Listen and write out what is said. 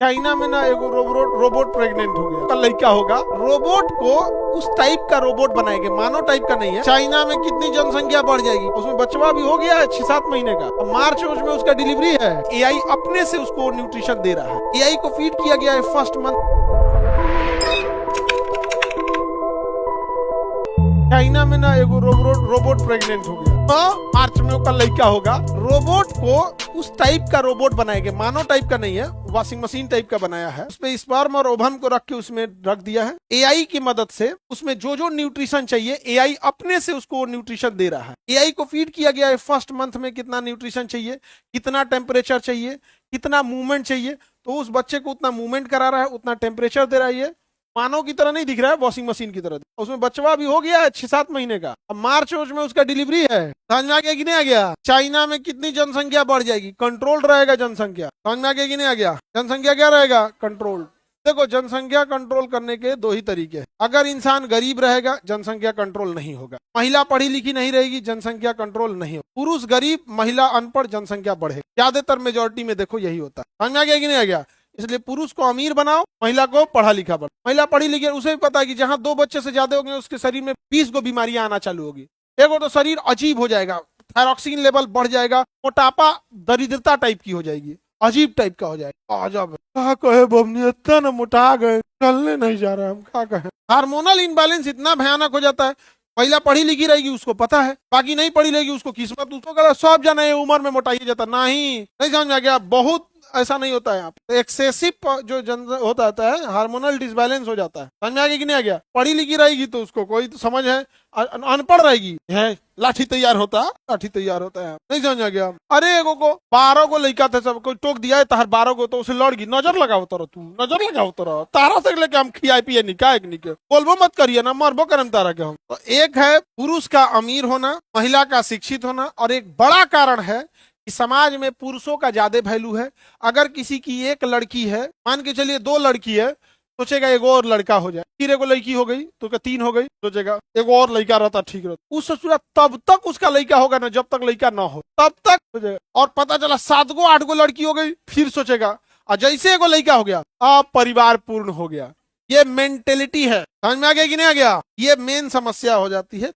China में ना एगो रोबोट प्रेग्नेंट हो गया, लड़का होगा। रोबोट को उस टाइप का रोबोट बनाएंगे, मानव टाइप का नहीं है। चाइना में कितनी जनसंख्या बढ़ जाएगी, उसमें बचवा भी हो गया है 6-7 महीने का। अब मार्च में उसका डिलीवरी है। एआई अपने से उसको न्यूट्रिशन दे रहा है। एआई को फीड किया गया है फर्स्ट मंथ। चाइना में ना एगो रोबोट प्रेग्नेंट हो गया, तो मार्च में उसका लड़का होगा। रोबोट को उस टाइप का रोबोट बनाएंगे, मानव टाइप का नहीं है, वॉशिंग मशीन टाइप का बनाया है। उसपे स्पर्म और ओवम को रख के उसमें रख दिया है। एआई की मदद से उसमें जो जो न्यूट्रिशन चाहिए, एआई अपने से उसको न्यूट्रिशन दे रहा है। एआई को फीड किया गया है फर्स्ट मंथ में कितना न्यूट्रिशन चाहिए, कितना टेम्परेचर चाहिए, कितना मूवमेंट चाहिए, तो उस बच्चे को उतना मूवमेंट करा रहा है, उतना टेम्परेचर दे रहा है। ये मानव की तरह नहीं दिख रहा है, वॉशिंग मशीन की तरह। उसमें बचवा भी हो गया है 6-7 महीने का। अब मार्च में उसका डिलीवरी है। समझ में आ गया कि नहीं आ गया? चाइना में कितनी जनसंख्या बढ़ जाएगी, कंट्रोल रहेगा जनसंख्या। समझ में आ गया कि नहीं आ गया? जनसंख्या क्या रहेगा? कंट्रोल। देखो, जनसंख्या कंट्रोल करने के दो ही तरीके हैं। अगर इंसान गरीब रहेगा, जनसंख्या कंट्रोल नहीं होगा। महिला पढ़ी लिखी नहीं रहेगी, जनसंख्या कंट्रोल नहीं होगा। पुरुष गरीब, महिला अनपढ़, जनसंख्या बढ़ेगी। ज्यादातर मेजोरिटी में देखो यही होता है। समझ में आ गया कि नहीं आ गया? इसलिए पुरुष को अमीर बनाओ, महिला को पढ़ा लिखा बनाओ। महिला पढ़ी लिखी, उसे भी पता है कि जहां 2 बच्चे से ज्यादा होंगे उसके शरीर में 20 गो बीमारियां आना चालू होगी। देखो तो शरीर अजीब हो जाएगा, थायरॉक्सिन लेवल बढ़ जाएगा, मोटापा दरिद्रता टाइप की हो जाएगी, अजीब टाइप का हो जाएगा। अजब क्या कहे बमनी, इतना ना मोटा गए, चलने नहीं जा रहा, हम क्या कहें। हार्मोनल इनबैलेंस इतना भयानक हो जाता है। महिला पढ़ी लिखी रहेगी, उसको पता है, बाकी नहीं पढ़ी रहेगी, उसको किस्मत, उसको कहता सब जाना है उम्र में मोटाई जाता। नहीं समझ में आ गया? बहुत ऐसा नहीं होता है। यहाँ पे एक्सेसिव जो होता है, हार्मोनल डिसबैलेंस हो जाता है। समझ में आ गया कि नहीं आ गया? पढ़ी लिखी रहेगी तो उसको कोई तो समझ है, अनपढ़ रहेगी है लाठी तैयार होता है, लाठी तैयार होता है। नहीं समझ आ गया? अरे एगो को 12 को लड़का था, सब कोई टोक दिया है तार 12 को, तो उसे लड़गी नजर लगाओ तो तू नजर लगाओ तो तारा से लेके हम खियाए पिए निकाय निके बोलबो मत करिए ना, मरबो करम तारा के हम। तो एक है पुरुष का अमीर होना, महिला का शिक्षित होना, और एक बड़ा कारण है कि समाज में पुरुषों का ज्यादा वैल्यू है। अगर किसी की एक लड़की है, मान के चलिए 2 लड़की है, सोचेगा एक और लड़का हो जाए, फिर एगो लड़की हो गई तो 3 हो गई, सोचेगा एक और लड़का रहता ठीक रहता। उस सोचेगा तब तक उसका लड़का होगा ना, जब तक लड़का ना हो तब तक सोचेगा। और पता चला 7 गो 8 गो लड़की हो गई, फिर सोचेगा। और जैसे एगो लड़का हो गया, अब परिवार पूर्ण हो गया। ये मेंटेलिटी है। समझ में आ गया कि नहीं आ गया? ये मेन समस्या हो जाती है।